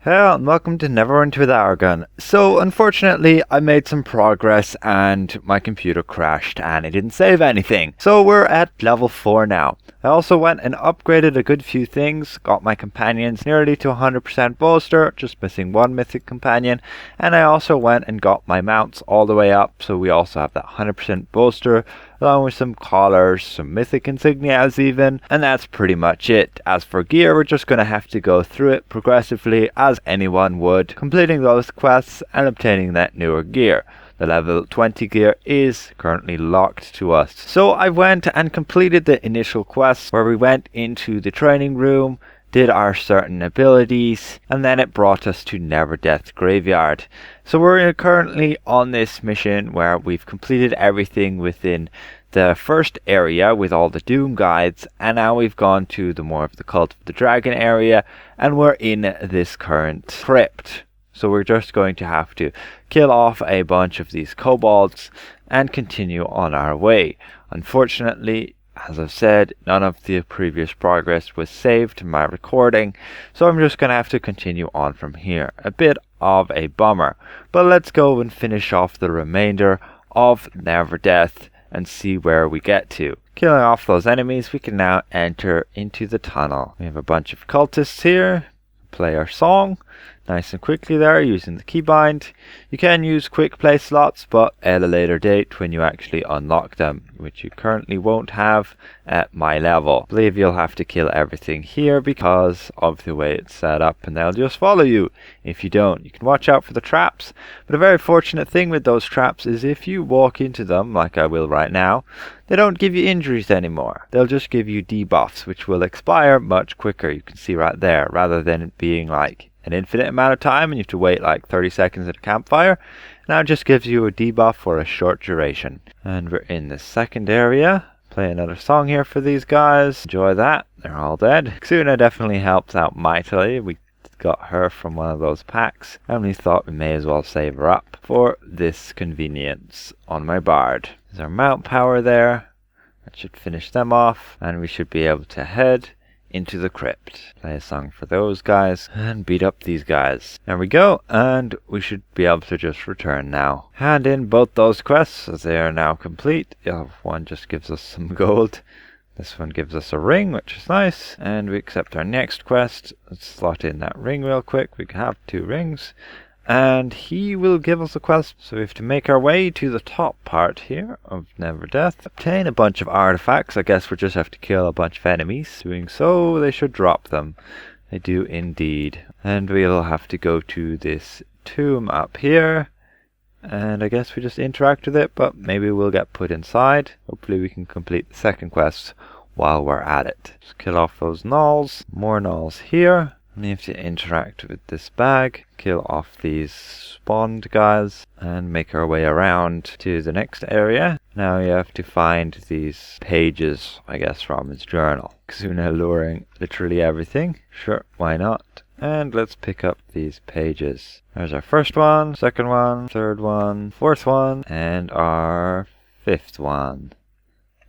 Hello and welcome to Neverwinter with Aragon. So unfortunately I made some progress and my computer crashed and it didn't save anything. So we're at level 4 now. I also went and upgraded a good few things, got my companions nearly to 100% bolster, just missing one mythic companion, and I also went and got my mounts all the way up, so we also have that 100% bolster, along with some collars, some mythic insignias even, and that's pretty much it. As for gear, we're just going to have to go through it progressively as anyone would, completing those quests and obtaining that newer gear. The level 20 gear is currently locked to us. So I went and completed the initial quest where we went into the training room, did our certain abilities, and then it brought us to Neverdeath graveyard. So we're currently on this mission where we've completed everything within the first area with all the Doom guides, and now we've gone to the more of the Cult of the Dragon area, and we're in this current crypt. So we're just going to have to kill off a bunch of these kobolds and continue on our way. Unfortunately, as I've said, none of the previous progress was saved in my recording, so I'm just going to have to continue on from here. A bit of a bummer, but let's go and finish off the remainder of Neverdeath and see where we get to. Killing off those enemies, we can now enter into the tunnel. We have a bunch of cultists here. Play our song nice and quickly there using the keybind. You can use quick play slots, but at a later date when you actually unlock them, which you currently won't have at my level. I believe you'll have to kill everything here because of the way it's set up, and they'll just follow you if you don't. You can watch out for the traps, but a very fortunate thing with those traps is if you walk into them, like I will right now, they don't give you injuries anymore. They'll just give you debuffs, which will expire much quicker. You can see right there, rather than it being like an infinite amount of time and you have to wait like 30 seconds at a campfire. Now it just gives you a debuff for a short duration. And we're in the second area. Play another song here for these guys. Enjoy that. They're all dead. Xuna definitely helps out mightily. We got her from one of those packs, and we thought we may as well save her up for this convenience on my bard. There's our mount power there. That should finish them off, and we should be able to head into the crypt. Play a song for those guys and beat up these guys. There we go, and we should be able to just return now. Hand in both those quests as they are now complete. One just gives us some gold. This one gives us a ring, which is nice, and we accept our next quest. Let's slot in that ring real quick. We can have 2 rings, and he will give us a quest. So we have to make our way to the top part here of Neverdeath. Obtain a bunch of artifacts. I guess we just have to kill a bunch of enemies. Doing so, they should drop them. They do indeed. And we'll have to go to this tomb up here. And I guess we just interact with it, but maybe we'll get put inside. Hopefully we can complete the second quest while we're at it. Just kill off those gnolls. More gnolls here. We have to interact with this bag, kill off these spawned guys, and make our way around to the next area. Now you have to find these pages, I guess, from his journal. Xuna luring literally everything. Sure, why not? And let's pick up these pages. There's our first one, second one, third one, fourth one, and our 5th one.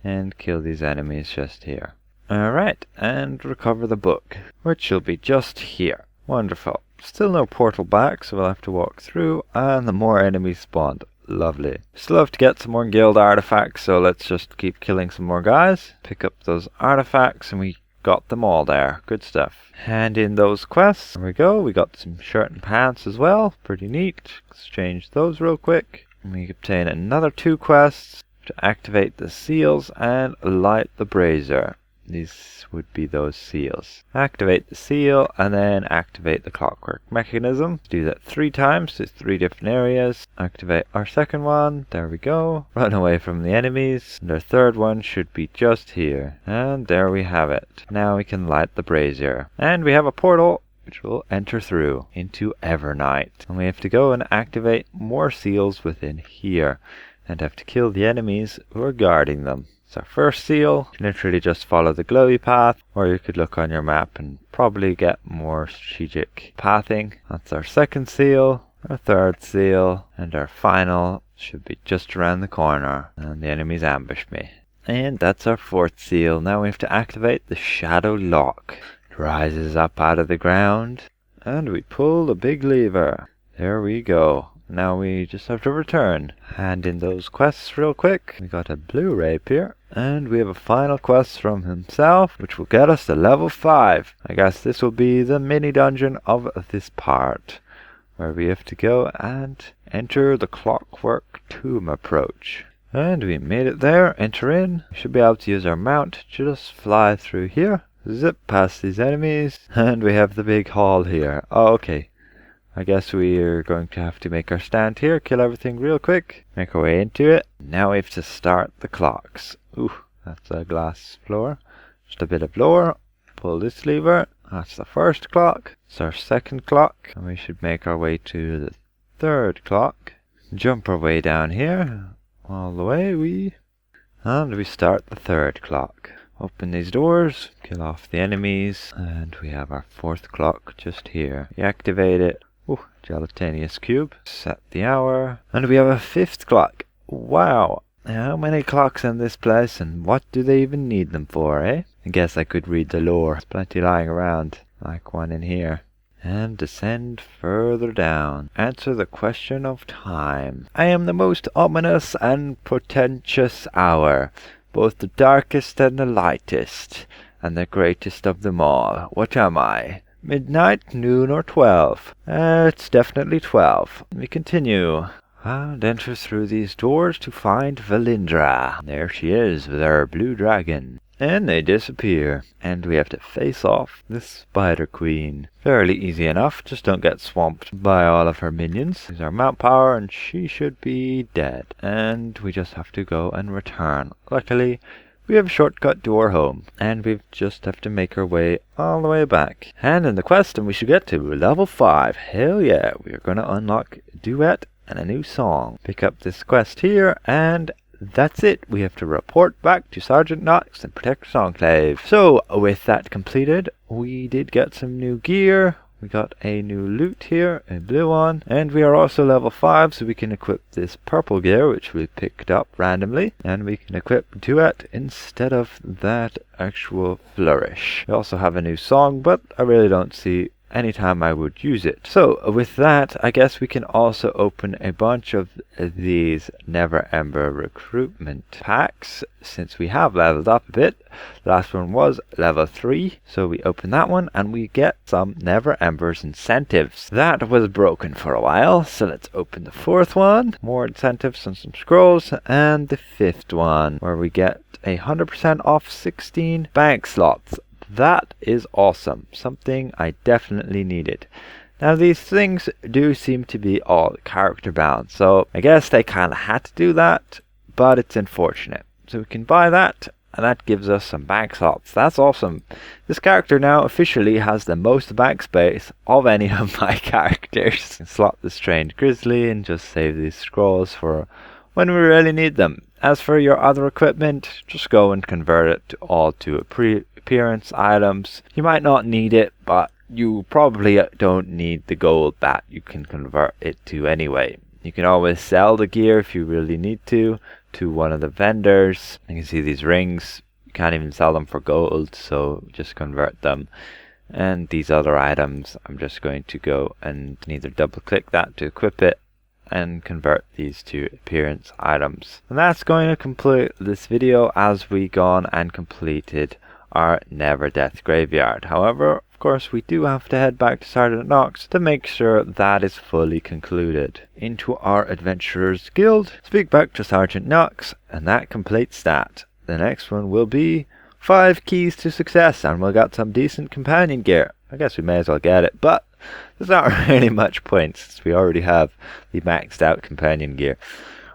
And kill these enemies just here. Alright, and recover the book, which will be just here. Wonderful. Still no portal back, so we'll have to walk through, and the more enemies spawned. Lovely. Still have to get some more guild artifacts, so let's just keep killing some more guys. Pick up those artifacts, and we got them all there. Good stuff. Hand in those quests. There we go. We got some shirt and pants as well. Pretty neat. Exchange those real quick. And we obtain another 2 quests to activate the seals and light the brazier. These would be those seals. Activate the seal and then activate the clockwork mechanism. Do that 3 times to 3 different areas. Activate our second one. There we go. Run away from the enemies. And our third one should be just here. And there we have it. Now we can light the brazier. And we have a portal which we'll enter through into Evernight. And we have to go and activate more seals within here. And have to kill the enemies who are guarding them. It's our first seal. You can literally just follow the glowy path, or you could look on your map and probably get more strategic pathing. That's our second seal, our third seal, and our final should be just around the corner. And the enemies ambush me. And that's our 4th seal. Now we have to activate the shadow lock. It rises up out of the ground and we pull the big lever. There we go. Now we just have to return. Hand in those quests real quick. We got a blue rapier, and we have a final quest from himself, which will get us to level 5. I guess this will be the mini dungeon of this part, where we have to go and enter the Clockwork Tomb approach. And we made it there. Enter in. We should be able to use our mount. Just fly through here. Zip past these enemies. And we have the big hall here. Oh, okay. I guess we are going to have to make our stand here, kill everything real quick, make our way into it. Now we have to start the clocks. Ooh, that's a glass floor. Just a bit of lore. Pull this lever. That's the first clock. It's our second clock. And we should make our way to the third clock. Jump our way down here. All the way, and we start the third clock. Open these doors, kill off the enemies, and we have our fourth clock just here. We activate it. Ooh, gelatinous cube. Set the hour. And we have a fifth clock. Wow. How many clocks in this place, and what do they even need them for, eh? I guess I could read the lore. There's plenty lying around, like one in here. And descend further down. Answer the question of time. I am the most ominous and portentous hour, both the darkest and the lightest, and the greatest of them all. What am I? Midnight, noon, or 12? It's definitely 12. We continue. And enter through these doors to find Valindra. There she is with her blue dragon. And they disappear. And we have to face off this Spider Queen. Fairly easy enough, just don't get swamped by all of her minions. Use our mount power and she should be dead. And we just have to go and return. Luckily, we have a shortcut to our home, and we just have to make our way all the way back. Hand in the quest and we should get to level 5. Hell yeah, we are going to unlock a duet and a new song. Pick up this quest here, and that's it. We have to report back to Sergeant Knox and Protector's Enclave. So, with that completed, we did get some new gear. We got a new loot here, a blue one, and we are also level 5, so we can equip this purple gear, which we picked up randomly, and we can equip Duet instead of that actual Flourish. We also have a new song, but I really don't see anytime I would use it. So with that, I guess we can also open a bunch of these Neverember recruitment packs, since we have leveled up a bit. The last one was level 3, so we open that one and we get some Neverember's incentives. That was broken for a while, so let's open the fourth one. More incentives and some scrolls, and the fifth one, where we get 100% off 16 bank slots. That is awesome. Something I definitely needed. Now these things do seem to be all character bound, so I guess they kind of had to do that, but it's unfortunate. So we can buy that, and that gives us some bank slots. That's awesome. This character now officially has the most bank space of any of my characters. I can slot the Strange Grizzly and just save these scrolls for when we really need them. As for your other equipment, just go and convert it all to appearance items. You might not need it, but you probably don't need the gold bat you can convert it to anyway. You can always sell the gear if you really need to one of the vendors. You can see these rings. You can't even sell them for gold, so just convert them. And these other items, I'm just going to go and either double click that to equip it and convert these to appearance items. And that's going to complete this video as we gone and completed our Neverdeath graveyard. However, of course, we do have to head back to Sergeant Knox to make sure that is fully concluded. Into our Adventurers Guild, speak back to Sergeant Knox, and that completes that. The next one will be 5 keys to success, and we'll get some decent companion gear. I guess we may as well get it, but there's not really much point since we already have the maxed out companion gear.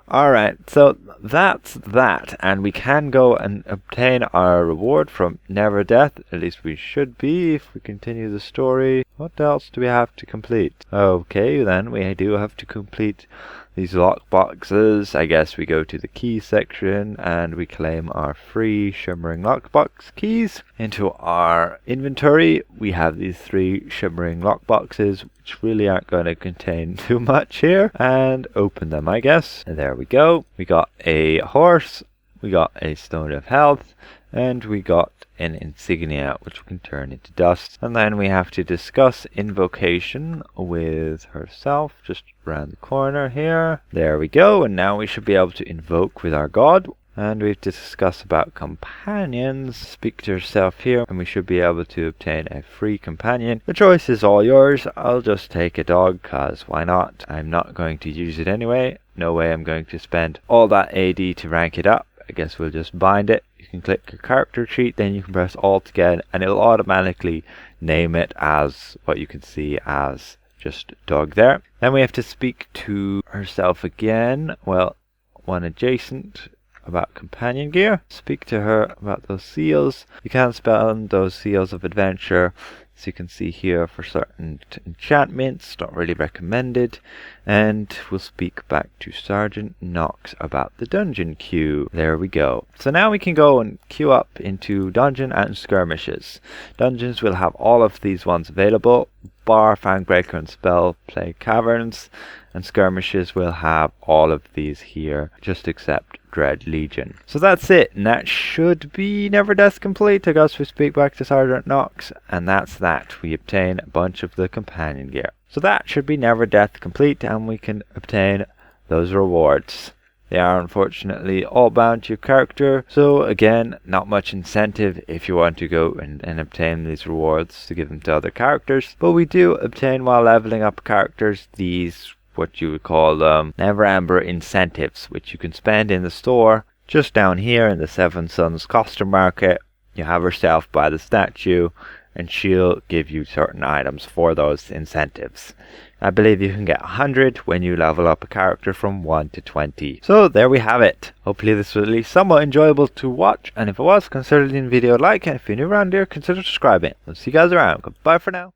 Alright, so that's that, and we can go and obtain our reward from Neverdeath. At least we should be if we continue the story. What else do we have to complete? Okay, then we do have to complete these lockboxes. I guess we go to the key section and we claim our free shimmering lockbox keys. Into our inventory, we have these 3 shimmering lockboxes, which really aren't going to contain too much here, and open them, I guess. And there we go. We got a horse, we got a stone of health, And we got an insignia, which we can turn into dust. And then we have to discuss invocation with herself, just around the corner here. There we go, and now we should be able to invoke with our god. And we have to discuss about companions. Speak to herself here, and we should be able to obtain a free companion. The choice is all yours. I'll just take a dog, cause why not? I'm not going to use it anyway. No way I'm going to spend all that AD to rank it up. I guess we'll just bind it. You can click your character sheet, then you can press Alt again, and it'll automatically name it as what you can see as just dog there. Then we have to speak to herself again. Well, one adjacent. About companion gear. Speak to her about those seals. You can spend those seals of adventure, as you can see here, for certain enchantments. Not really recommended. And we'll speak back to Sergeant Knox about the dungeon queue. There we go. So now we can go and queue up into dungeon and skirmishes. Dungeons will have all of these ones available. Bar, Fangbreaker, and Spell Play Caverns. And skirmishes will have all of these here, just except Dread Legion. So that's it, and that should be Neverdeath complete. I guess we speak back to Sergeant Knox, and that's that. We obtain a bunch of the companion gear. So that should be Neverdeath complete, and we can obtain those rewards. They are unfortunately all bound to your character, so again, not much incentive if you want to go and obtain these rewards to give them to other characters. But we do obtain, while leveling up characters, these what you would call Neverember incentives, which you can spend in the store. Just down here in the Seven Suns Costume Market, you have herself by the statue, and she'll give you certain items for those incentives. I believe you can get 100 when you level up a character from 1 to 20. So there we have it. Hopefully this was at least somewhat enjoyable to watch, and if it was, consider leaving the video a like, and if you're new around here, consider subscribing. I'll see you guys around. Goodbye for now.